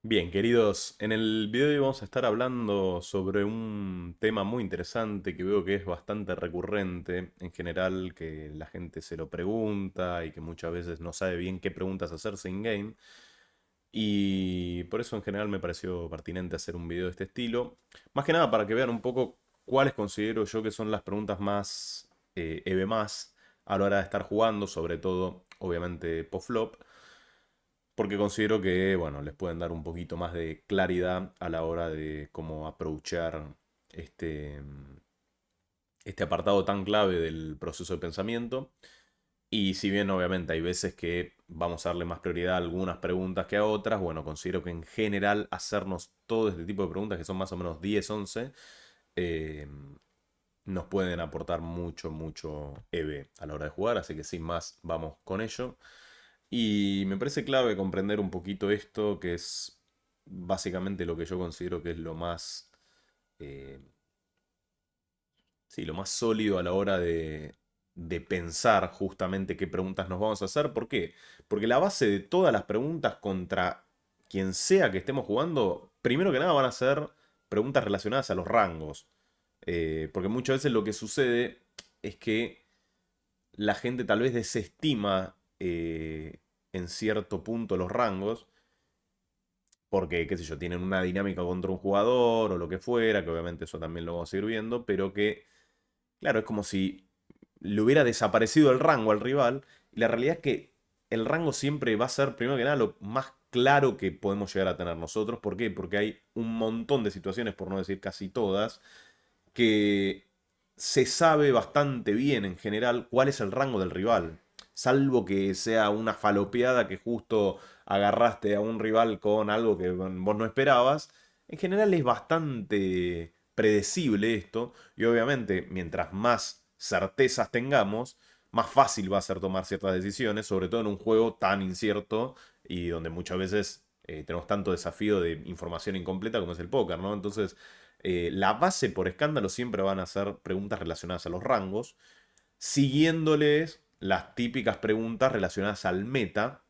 Bien, queridos, en el video de hoy vamos a estar hablando sobre un tema muy interesante que veo que es bastante recurrente en general, que la gente se lo pregunta y que muchas veces no sabe bien qué preguntas hacerse in-game. Y por eso en general me pareció pertinente hacer un video de este estilo. Más que nada para que vean un poco cuáles considero yo que son las preguntas más EV más a la hora de estar jugando, sobre todo obviamente post-flop porque considero que, bueno, les pueden dar un poquito más de claridad a la hora de cómo aprovechar este, este apartado tan clave del proceso de pensamiento. Y si bien obviamente hay veces que vamos a darle más prioridad a algunas preguntas que a otras, bueno, considero que en general hacernos todo este tipo de preguntas, que son más o menos 10 11 eh, nos pueden aportar mucho, mucho EV a la hora de jugar. Así que sin más, vamos con ello. Y me parece clave comprender un poquito esto, que es básicamente lo que yo considero que es lo más, eh, sí, lo más sólido a la hora de pensar justamente qué preguntas nos vamos a hacer. ¿Por qué? Porque la base de todas las preguntas contra quien sea que estemos jugando, primero que nada van a ser preguntas relacionadas a los rangos. Porque muchas veces lo que sucede es que la gente tal vez desestima en cierto punto los rangos, porque, qué sé yo, tienen una dinámica contra un jugador o lo que fuera, que obviamente eso también lo vamos a ir viendo, pero que, claro, es como si le hubiera desaparecido el rango al rival, y la realidad es que el rango siempre va a ser, primero que nada, lo más claro que podemos llegar a tener nosotros. ¿Por qué? Porque hay un montón de situaciones, por no decir casi todas, que se sabe bastante bien en general cuál es el rango del rival. Salvo que sea una falopeada que justo agarraste a un rival con algo que vos no esperabas. En general es bastante predecible esto. Y obviamente, mientras más certezas tengamos, más fácil va a ser tomar ciertas decisiones. Sobre todo en un juego tan incierto y donde muchas veces tenemos tanto desafío de información incompleta como es el póker, ¿no? Entonces, la base por escándalo siempre van a ser preguntas relacionadas a los rangos, siguiéndoles las típicas preguntas relacionadas al meta.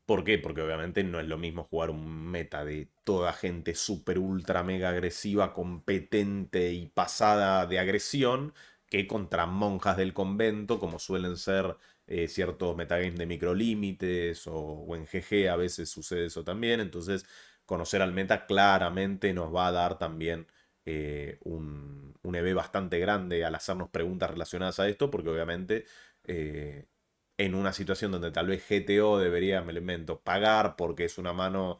¿Por qué? Porque obviamente no es lo mismo jugar un meta de toda gente super ultra mega agresiva, competente y pasada de agresión, que contra monjas del convento, como suelen ser ciertos metagames de microlímites o en GG a veces sucede eso también. Entonces, conocer al meta claramente nos va a dar también un EV bastante grande al hacernos preguntas relacionadas a esto, porque obviamente en una situación donde tal vez GTO debería, me lo invento, pagar porque es una mano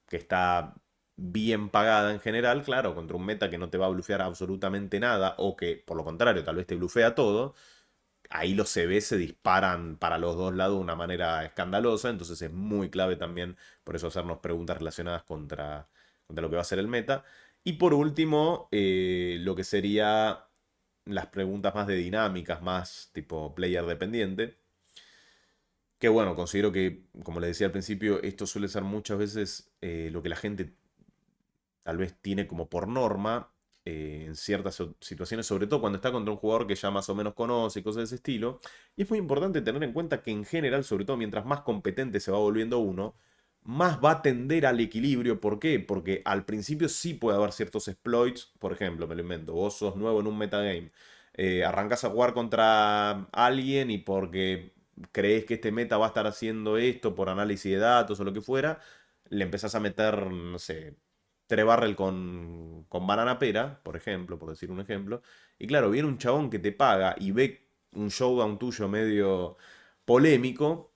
que está bien pagada en general, claro, contra un meta que no te va a blufear absolutamente nada, o que por lo contrario tal vez te blufea todo, ahí los CB se disparan para los dos lados de una manera escandalosa. Entonces es muy clave también por eso hacernos preguntas relacionadas contra lo que va a ser el meta. Y por último, lo que sería las preguntas más de dinámicas, más tipo player dependiente. Que bueno, considero que, como les decía al principio, esto suele ser muchas veces lo que la gente tal vez tiene como por norma en ciertas situaciones, sobre todo cuando está contra un jugador que ya más o menos conoce y cosas de ese estilo. Y es muy importante tener en cuenta que en general, sobre todo mientras más competente se va volviendo uno, más va a tender al equilibrio. ¿Por qué? Porque al principio sí puede haber ciertos exploits. Por ejemplo, me lo invento, vos sos nuevo en un metagame. Arrancás a jugar contra alguien y porque crees que este meta va a estar haciendo esto por análisis de datos o lo que fuera, le empezás a meter, no sé, Trebarrel con banana pera, por ejemplo, por decir un ejemplo. Y claro, viene un chabón que te paga y ve un showdown tuyo medio polémico.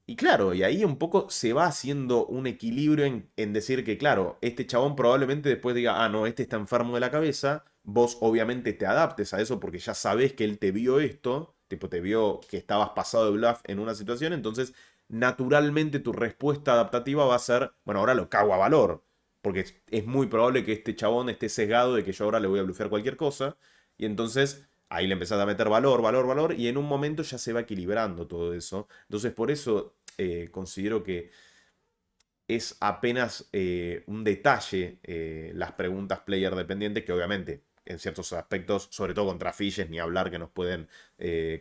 Y claro, y ahí un poco se va haciendo un equilibrio en decir que, claro, este chabón probablemente después diga, ah, no, este está enfermo de la cabeza. Vos obviamente te adaptes a eso porque ya sabés que él te vio esto, tipo te vio que estabas pasado de bluff en una situación. Entonces naturalmente tu respuesta adaptativa va a ser, bueno, ahora lo cago a valor, porque es muy probable que este chabón esté sesgado de que yo ahora le voy a blufear cualquier cosa. Y entonces ahí le empezás a meter valor, valor, valor, y en un momento ya se va equilibrando todo eso. Entonces por eso considero que es apenas un detalle las preguntas player dependientes, que obviamente en ciertos aspectos, sobre todo contra fishes, ni hablar que nos pueden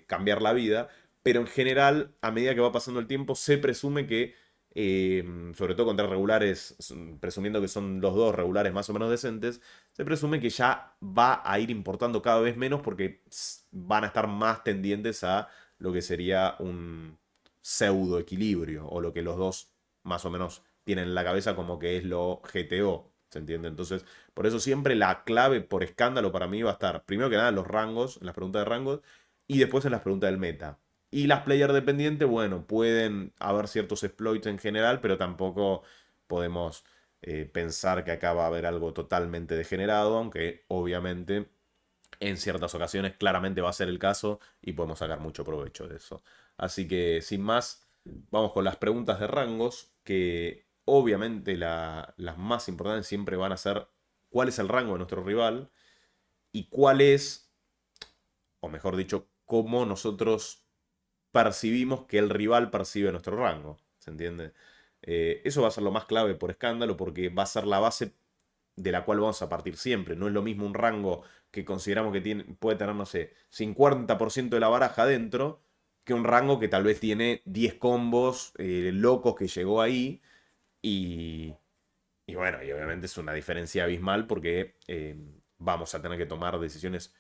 cambiar la vida, pero en general, a medida que va pasando el tiempo, se presume que sobre todo contra regulares, presumiendo que son los dos regulares más o menos decentes, se presume que ya va a ir importando cada vez menos porque van a estar más tendientes a lo que sería un pseudo equilibrio o lo que los dos más o menos tienen en la cabeza como que es lo GTO. ¿Se entiende? Entonces, por eso siempre la clave por escándalo para mí va a estar, primero que nada, en los rangos, en las preguntas de rangos, y después en las preguntas del meta. Y las player dependientes, bueno, pueden haber ciertos exploits en general, pero tampoco podemos pensar que acá va a haber algo totalmente degenerado, aunque obviamente en ciertas ocasiones claramente va a ser el caso y podemos sacar mucho provecho de eso. Así que sin más, vamos con las preguntas de rangos, que obviamente las más importantes siempre van a ser cuál es el rango de nuestro rival y cuál es, o mejor dicho, cómo nosotros percibimos que el rival percibe nuestro rango. ¿Se entiende? Eso va a ser lo más clave por escándalo porque va a ser la base de la cual vamos a partir siempre. No es lo mismo un rango que consideramos que puede tener, no sé, 50% de la baraja dentro, que un rango que tal vez tiene 10 combos locos que llegó ahí. Y, y bueno, y obviamente es una diferencia abismal porque vamos a tener que tomar decisiones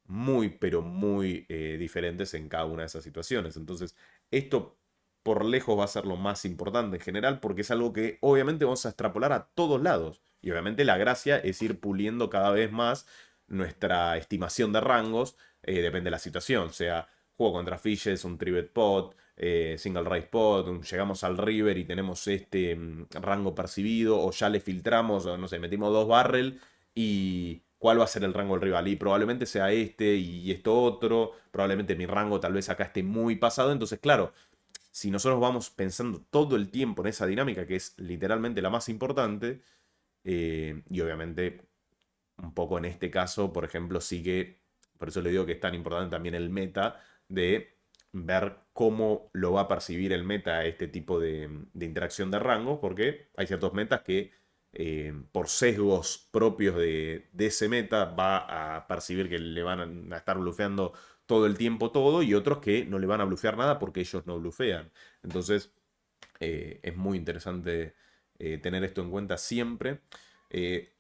muy, pero muy diferentes en cada una de esas situaciones. Entonces, esto por lejos va a ser lo más importante en general porque es algo que obviamente vamos a extrapolar a todos lados. Y obviamente la gracia es ir puliendo cada vez más nuestra estimación de rangos, depende de la situación, sea juego contra Fishes, un Trivet Pot, Single Race Pot, llegamos al River y tenemos este rango percibido, o ya le filtramos, o no sé, metimos dos barrel y cuál va a ser el rango del rival. Y probablemente sea este y esto otro, probablemente mi rango tal vez acá esté muy pasado, entonces claro, si nosotros vamos pensando todo el tiempo en esa dinámica, que es literalmente la más importante, y obviamente un poco en este caso, por ejemplo, sí que, por eso le digo que es tan importante también el meta, de ver cómo lo va a percibir el meta este tipo de interacción de rango, porque hay ciertos metas que por sesgos propios de ese meta va a percibir que le van a estar blufeando todo el tiempo todo y otros que no le van a blufear nada porque ellos no blufean. Entonces es muy interesante tener esto en cuenta siempre. Eh,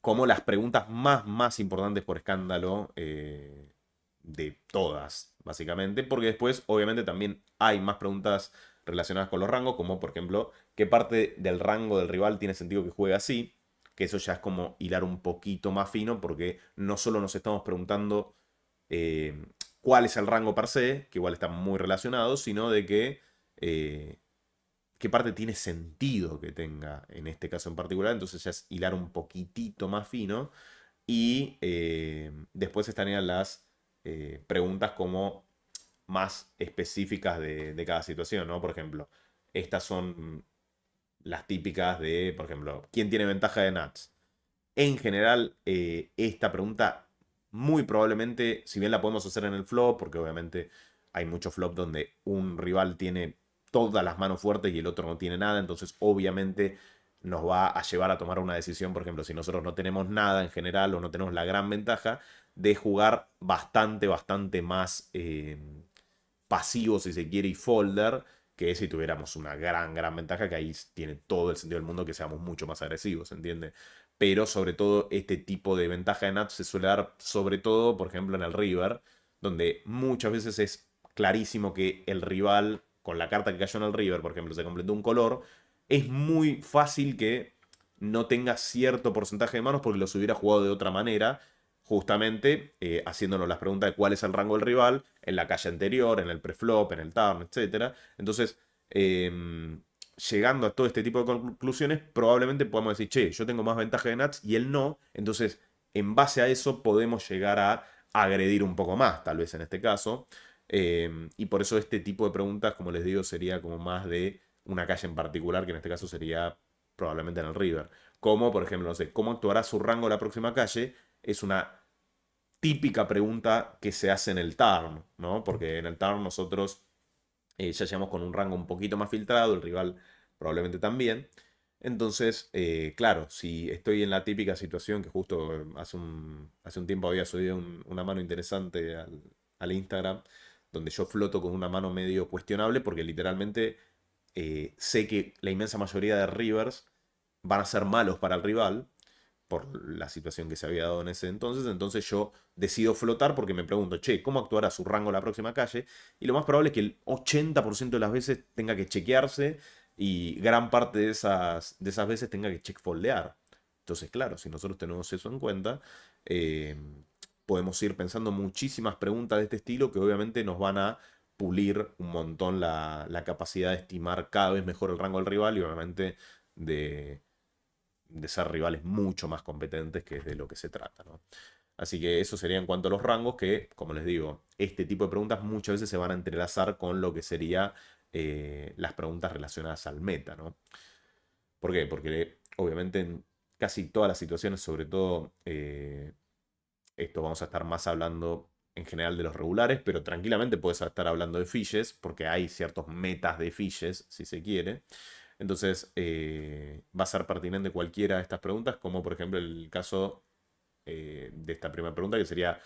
como las preguntas más importantes por escándalo de todas, básicamente, porque después obviamente también hay más preguntas relacionadas con los rangos, como por ejemplo, ¿qué parte del rango del rival tiene sentido que juegue así? Que eso ya es como hilar un poquito más fino, porque no solo nos estamos preguntando eh, cuál es el rango per se, que igual está muy relacionado, sino de que qué parte tiene sentido que tenga en este caso en particular. Entonces ya es hilar un poquitito más fino. Y después estarían las preguntas como más específicas de cada situación, ¿no? Por ejemplo, estas son las típicas de, por ejemplo, ¿quién tiene ventaja de Nats? En general, esta pregunta muy probablemente, si bien la podemos hacer en el flop, porque obviamente hay muchos flops donde un rival tiene todas las manos fuertes y el otro no tiene nada, entonces obviamente nos va a llevar a tomar una decisión, por ejemplo, si nosotros no tenemos nada en general o no tenemos la gran ventaja de jugar bastante más pasivo, si se quiere, y folder, que si tuviéramos una gran ventaja, que ahí tiene todo el sentido del mundo que seamos mucho más agresivos, ¿entiende? Pero sobre todo este tipo de ventaja de Nats se suele dar sobre todo, por ejemplo, en el River, donde muchas veces es clarísimo que el rival, con la carta que cayó en el River, por ejemplo, se completó un color, es muy fácil que no tenga cierto porcentaje de manos porque los hubiera jugado de otra manera, justamente haciéndonos las preguntas de cuál es el rango del rival en la calle anterior, en el preflop, en el turn, etcétera. Entonces, llegando a todo este tipo de conclusiones, probablemente podamos decir, che, yo tengo más ventaja de Nats y él no. Entonces, en base a eso, podemos llegar a agredir un poco más, tal vez en este caso. Y por eso este tipo de preguntas, como les digo, sería como más de una calle en particular, que en este caso sería probablemente en el River. Como, por ejemplo, no sé, ¿cómo actuará su rango la próxima calle? Es una típica pregunta que se hace en el turn, ¿no? Porque en el turn nosotros ya llegamos con un rango un poquito más filtrado, el rival probablemente también. Entonces, claro, si estoy en la típica situación que justo hace un tiempo había subido una mano interesante al Instagram, donde yo floto con una mano medio cuestionable, porque literalmente sé que la inmensa mayoría de rivers van a ser malos para el rival por la situación que se había dado en ese entonces yo decido flotar porque me pregunto, che, ¿cómo actuará su rango la próxima calle? Y lo más probable es que el 80% de las veces tenga que chequearse y gran parte de esas veces tenga que check foldear. Entonces, claro, si nosotros tenemos eso en cuenta, eh, podemos ir pensando muchísimas preguntas de este estilo que obviamente nos van a pulir un montón la capacidad de estimar cada vez mejor el rango del rival y obviamente de, de ser rivales mucho más competentes, que es de lo que se trata, ¿no? Así que eso sería en cuanto a los rangos, que, como les digo, este tipo de preguntas muchas veces se van a entrelazar con lo que sería las preguntas relacionadas al meta, ¿no? ¿Por qué? Porque obviamente en casi todas las situaciones, sobre todo esto vamos a estar más hablando en general de los regulares, pero tranquilamente puedes estar hablando de fishes, porque hay ciertos metas de fishes, si se quiere. Entonces, va a ser pertinente cualquiera de estas preguntas, como por ejemplo el caso de esta primera pregunta, que sería,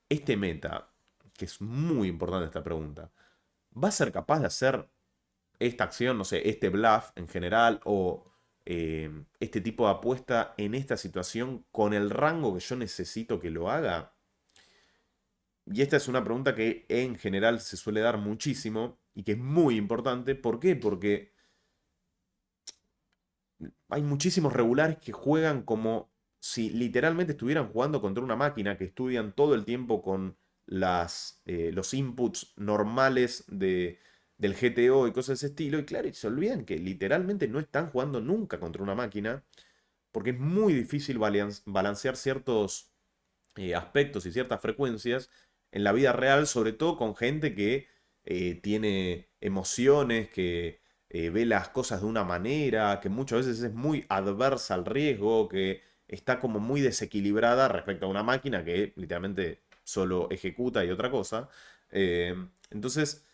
este meta, que es muy importante esta pregunta, ¿va a ser capaz de hacer esta acción, no sé, este bluff en general, o este tipo de apuesta en esta situación con el rango que yo necesito que lo haga? Y esta es una pregunta que en general se suele dar muchísimo y que es muy importante. ¿Por qué? Porque hay muchísimos regulares que juegan como si literalmente estuvieran jugando contra una máquina, que estudian todo el tiempo con los inputs normales del GTO y cosas de ese estilo. Y claro, y se olvidan que literalmente no están jugando nunca contra una máquina, porque es muy difícil balancear ciertos aspectos y ciertas frecuencias en la vida real, sobre todo con gente que tiene emociones, que ve las cosas de una manera, que muchas veces es muy adversa al riesgo, que está como muy desequilibrada respecto a una máquina que literalmente solo ejecuta y otra cosa. Eh, entonces,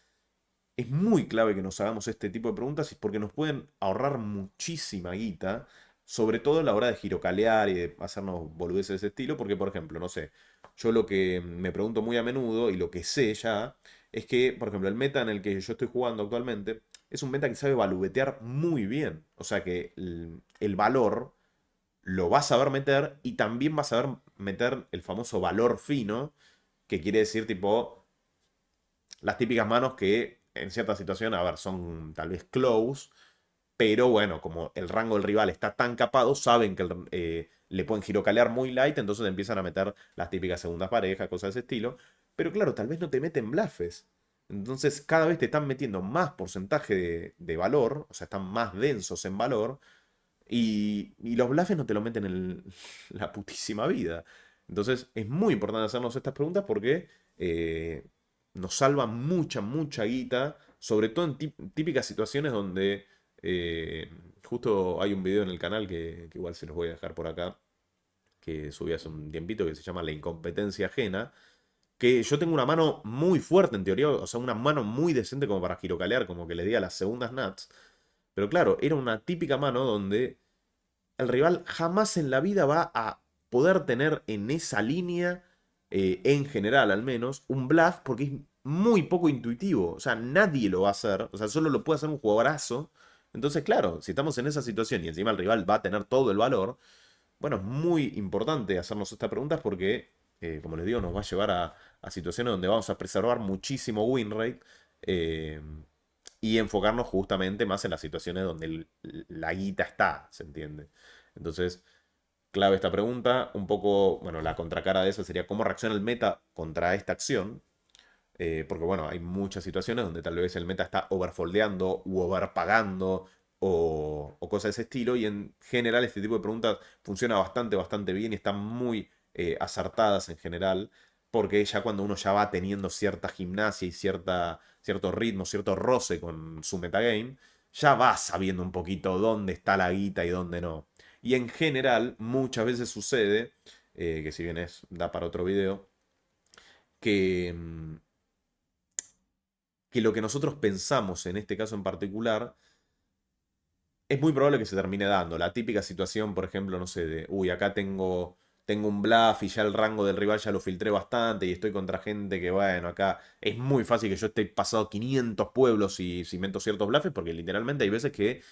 es muy clave que nos hagamos este tipo de preguntas porque nos pueden ahorrar muchísima guita, sobre todo a la hora de girocalear y de hacernos boludeces de ese estilo, porque por ejemplo, no sé, yo lo que me pregunto muy a menudo y lo que sé ya es que, por ejemplo, el meta en el que yo estoy jugando actualmente es un meta que sabe valubetear muy bien, o sea que el valor lo va a saber meter y también va a saber meter el famoso valor fino, que quiere decir tipo las típicas manos que en cierta situación, a ver, son tal vez close, pero bueno, como el rango del rival está tan capado, saben que le pueden girocalear muy light, entonces empiezan a meter las típicas segundas parejas, cosas de ese estilo. Pero claro, tal vez no te meten bluffes. Entonces cada vez te están metiendo más porcentaje de valor, o sea, están más densos en valor, y los bluffes no te lo meten en la putísima vida. Entonces es muy importante hacernos estas preguntas porque eh, nos salva mucha, mucha guita, sobre todo en típicas situaciones donde eh, justo hay un video en el canal que igual se los voy a dejar por acá, que subí hace un tiempito, que se llama La incompetencia ajena, que yo tengo una mano muy fuerte en teoría, o sea, una mano muy decente como para girocalear, como que le di a las segundas nuts, pero claro, era una típica mano donde el rival jamás en la vida va a poder tener en esa línea, en general al menos, un bluff porque es muy poco intuitivo. O sea, nadie lo va a hacer. O sea, solo lo puede hacer un jugadorazo. Entonces, claro, si estamos en esa situación y encima el rival va a tener todo el valor, bueno, es muy importante hacernos estas preguntas porque, como les digo, nos va a llevar a situaciones donde vamos a preservar muchísimo win rate. eh, y enfocarnos justamente más en las situaciones donde la guita está, ¿se entiende? Entonces, clave esta pregunta, un poco, bueno, la contracara de eso sería cómo reacciona el meta contra esta acción, porque bueno, hay muchas situaciones donde tal vez el meta está overfoldeando u overpagando o cosas de ese estilo, y en general este tipo de preguntas funciona bastante, bastante bien y están muy acertadas en general, porque ya cuando uno ya va teniendo cierta gimnasia y cierto ritmo, cierto roce con su metagame, ya va sabiendo un poquito dónde está la guita y dónde no. Y en general, muchas veces sucede, que si bien da para otro video, que, que lo que nosotros pensamos en este caso en particular es muy probable que se termine dando. La típica situación, por ejemplo, no sé, de, uy, acá tengo tengo un bluff y ya el rango del rival ya lo filtré bastante y estoy contra gente que, bueno, acá es muy fácil que yo esté pasado 500 pueblos y si meto ciertos bluffes, porque literalmente hay veces que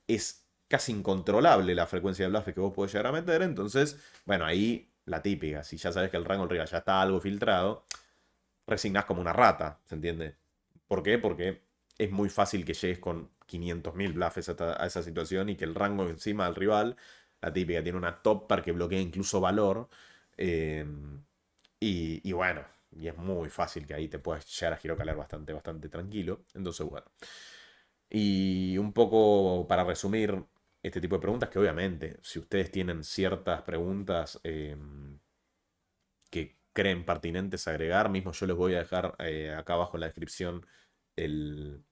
es casi incontrolable la frecuencia de bluffes que vos podés llegar a meter. Entonces, bueno, ahí la típica. Si ya sabes que el rango del rival ya está algo filtrado, resignás como una rata, ¿se entiende? ¿Por qué? Porque es muy fácil que llegues con 500.000 bluffes a esa situación y que el rango encima del rival, la típica, tiene una top par que bloquea incluso valor. eh, y bueno, y es muy fácil que ahí te puedas llegar a girocalar bastante, bastante tranquilo. Entonces, bueno. Y un poco para resumir este tipo de preguntas, que obviamente, si ustedes tienen ciertas preguntas que creen pertinentes agregar, mismo yo les voy a dejar acá abajo en la descripción el...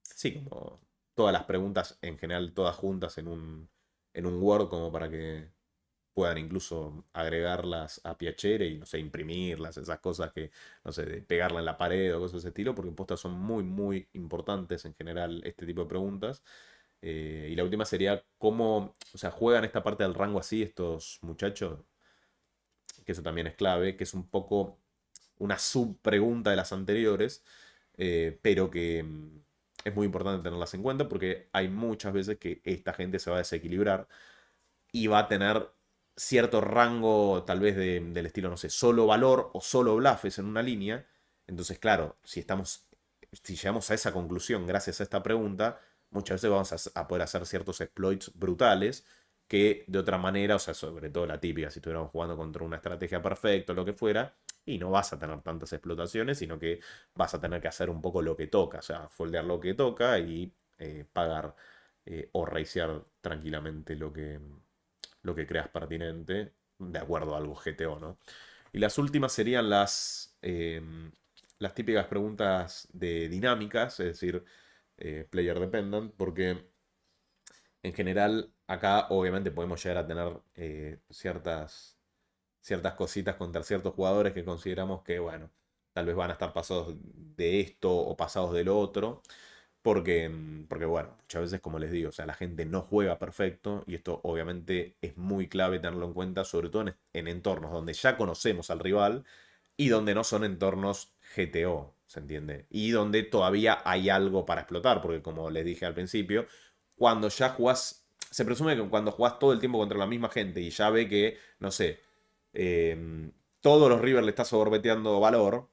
Sí, como todas las preguntas en general, todas juntas en un Word, como para que puedan incluso agregarlas a Piacere y, no sé, imprimirlas, esas cosas que, no sé, de pegarla en la pared o cosas de ese estilo, porque en posta son muy, muy importantes en general este tipo de preguntas. Y la última sería cómo, o sea, juegan esta parte del rango así estos muchachos, que eso también es clave, que es un poco una subpregunta de las anteriores, pero que es muy importante tenerlas en cuenta porque hay muchas veces que esta gente se va a desequilibrar y va a tener cierto rango tal vez del estilo, no sé, solo valor o solo bluffes en una línea. Entonces, claro, si llegamos a esa conclusión gracias a esta pregunta, muchas veces vamos a poder hacer ciertos exploits brutales que de otra manera, o sea, sobre todo la típica, si estuviéramos jugando contra una estrategia perfecta o lo que fuera, y no vas a tener tantas explotaciones, sino que vas a tener que hacer un poco lo que toca, o sea, foldear lo que toca y pagar o racear tranquilamente lo que creas pertinente, de acuerdo a algo GTO, ¿no? Y las últimas serían las típicas preguntas de dinámicas, es decir, player dependent, porque en general acá obviamente podemos llegar a tener ciertas cositas contra ciertos jugadores que consideramos que, bueno, tal vez van a estar pasados de esto o pasados del otro. Porque, bueno, muchas veces, como les digo, o sea, la gente no juega perfecto y esto obviamente es muy clave tenerlo en cuenta, sobre todo en entornos donde ya conocemos al rival y donde no son entornos GTO, ¿se entiende? Y donde todavía hay algo para explotar, porque como les dije al principio, cuando ya jugás, se presume que cuando jugás todo el tiempo contra la misma gente y ya ve que, no sé, todos los River le estás overbeteando valor,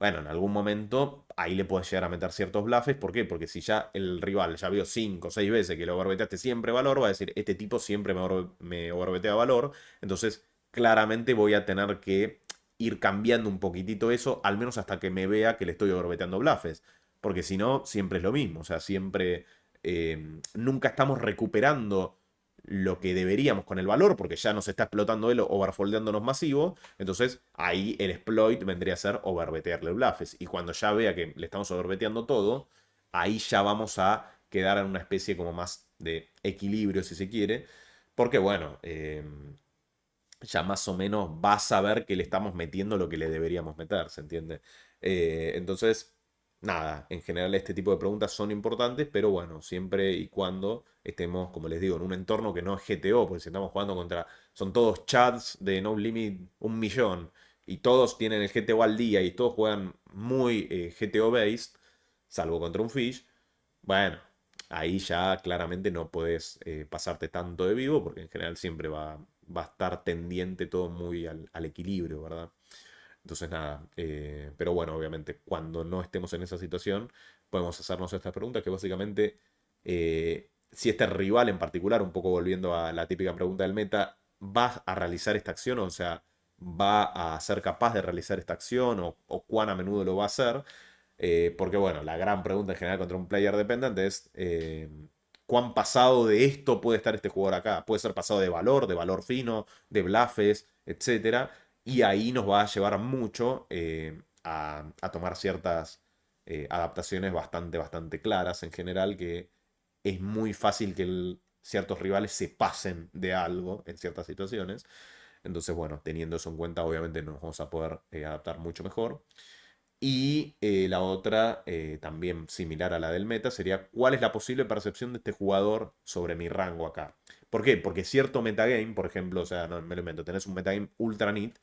bueno, en algún momento ahí le puedes llegar a meter ciertos bluffes. ¿Por qué? Porque si ya el rival ya vio 5 o 6 veces que lo overbeteaste siempre valor, va a decir, este tipo siempre me overbetea valor. Entonces, claramente voy a tener que ir cambiando un poquitito eso, al menos hasta que me vea que le estoy overbeteando bluffes. Porque si no, siempre es lo mismo. O sea, siempre nunca estamos recuperando lo que deberíamos con el valor, porque ya nos está explotando él overfoldeándonos masivo. Entonces ahí el exploit vendría a ser overbetearle bluffs. Y cuando ya vea que le estamos overbeteando todo, ahí ya vamos a quedar en una especie como más de equilibrio, si se quiere. Porque bueno, ya más o menos va a saber que le estamos metiendo lo que le deberíamos meter, ¿se entiende? Entonces, nada, en general este tipo de preguntas son importantes, pero bueno, siempre y cuando estemos, como les digo, en un entorno que no es GTO, porque si estamos jugando contra, son todos chats de No Limit 1.000.000 y todos tienen el GTO al día y todos juegan muy GTO based, salvo contra un Fish, bueno, ahí ya claramente no puedes pasarte tanto de vivo porque en general siempre va a estar tendiente todo muy al equilibrio, ¿verdad? Entonces nada, pero bueno, obviamente cuando no estemos en esa situación podemos hacernos estas preguntas que básicamente, si este rival en particular, un poco volviendo a la típica pregunta del meta, va a realizar esta acción, o sea, va a ser capaz de realizar esta acción o cuán a menudo lo va a hacer. Porque bueno, la gran pregunta en general contra un player dependent es cuán pasado de esto puede estar este jugador acá. Puede ser pasado de valor fino, de bluffes, etcétera. Y ahí nos va a llevar mucho a tomar ciertas adaptaciones bastante, bastante claras en general, que es muy fácil que ciertos rivales se pasen de algo en ciertas situaciones. Entonces, bueno, teniendo eso en cuenta, obviamente nos vamos a poder adaptar mucho mejor. Y la otra, también similar a la del meta, sería cuál es la posible percepción de este jugador sobre mi rango acá. ¿Por qué? Porque cierto metagame, por ejemplo, o sea, no me lo invento, tenés un metagame ultra neat,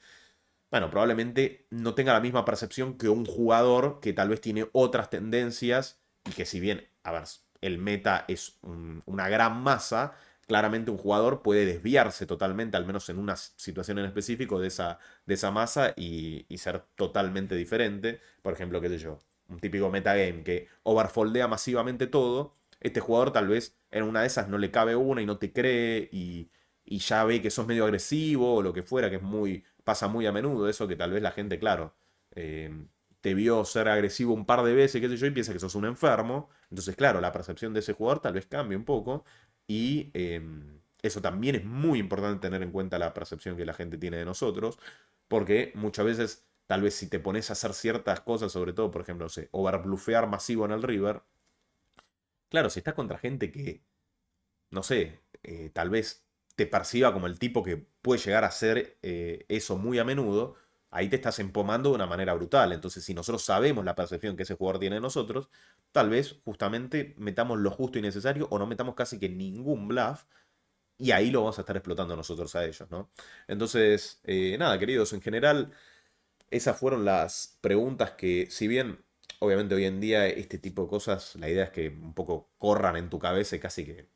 bueno, probablemente no tenga la misma percepción que un jugador que tal vez tiene otras tendencias y que si bien, a ver, el meta es una gran masa, claramente un jugador puede desviarse totalmente, al menos en una situación en específico, de esa masa y ser totalmente diferente. Por ejemplo, qué sé yo, un típico metagame que overfoldea masivamente todo. Este jugador tal vez en una de esas no le cabe una y no te cree y ya ve que sos medio agresivo o lo que fuera, que es pasa muy a menudo eso, que tal vez la gente, claro, te vio ser agresivo un par de veces, qué sé yo, y piensa que sos un enfermo. Entonces, claro, la percepción de ese jugador tal vez cambie un poco y eso también es muy importante tener en cuenta la percepción que la gente tiene de nosotros, porque muchas veces, tal vez si te pones a hacer ciertas cosas, sobre todo, por ejemplo, no sé, overbluffear masivo en el river, claro, si estás contra gente que no sé, tal vez te perciba como el tipo que puede llegar a hacer eso muy a menudo, ahí te estás empomando de una manera brutal. Entonces, si nosotros sabemos la percepción que ese jugador tiene de nosotros, tal vez justamente metamos lo justo y necesario o no metamos casi que ningún bluff y ahí lo vamos a estar explotando nosotros a ellos, ¿no? Entonces, nada, queridos, en general, esas fueron las preguntas que, si bien... Obviamente hoy en día este tipo de cosas, la idea es que un poco corran en tu cabeza y casi que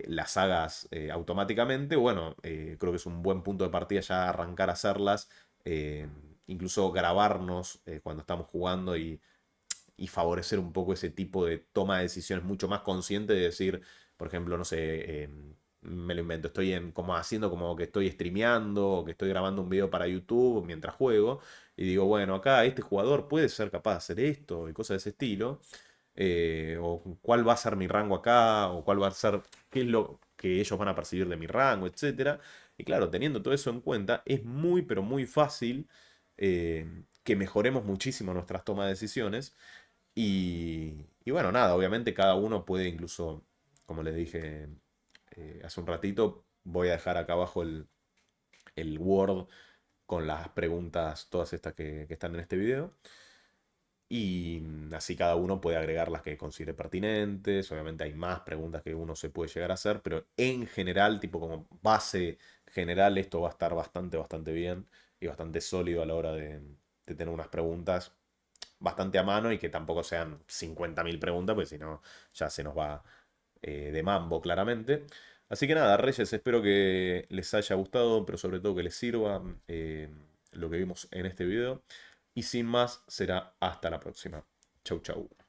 las hagas automáticamente, bueno, creo que es un buen punto de partida ya arrancar a hacerlas, eh, incluso grabarnos cuando estamos jugando y favorecer un poco ese tipo de toma de decisiones mucho más consciente de decir, por ejemplo, no sé, me lo invento, estoy como haciendo como que estoy streameando o que estoy grabando un video para YouTube mientras juego y digo, bueno, acá este jugador puede ser capaz de hacer esto y cosas de ese estilo o cuál va a ser mi rango acá, o cuál va a ser, qué es lo que ellos van a percibir de mi rango, etcétera. Y claro, teniendo todo eso en cuenta, es muy, pero muy fácil que mejoremos muchísimo nuestras tomas de decisiones. Y bueno, nada, obviamente cada uno puede incluso, como les dije hace un ratito, voy a dejar acá abajo el Word con las preguntas, todas estas que están en este video. Y así cada uno puede agregar las que considere pertinentes. Obviamente hay más preguntas que uno se puede llegar a hacer, pero en general, tipo como base general, esto va a estar bastante, bastante bien y bastante sólido a la hora de tener unas preguntas bastante a mano y que tampoco sean 50.000 preguntas, porque si no ya se nos va de mambo claramente. Así que nada, Reyes, espero que les haya gustado, pero sobre todo que les sirva lo que vimos en este video. Y sin más, será hasta la próxima. Chau, chau.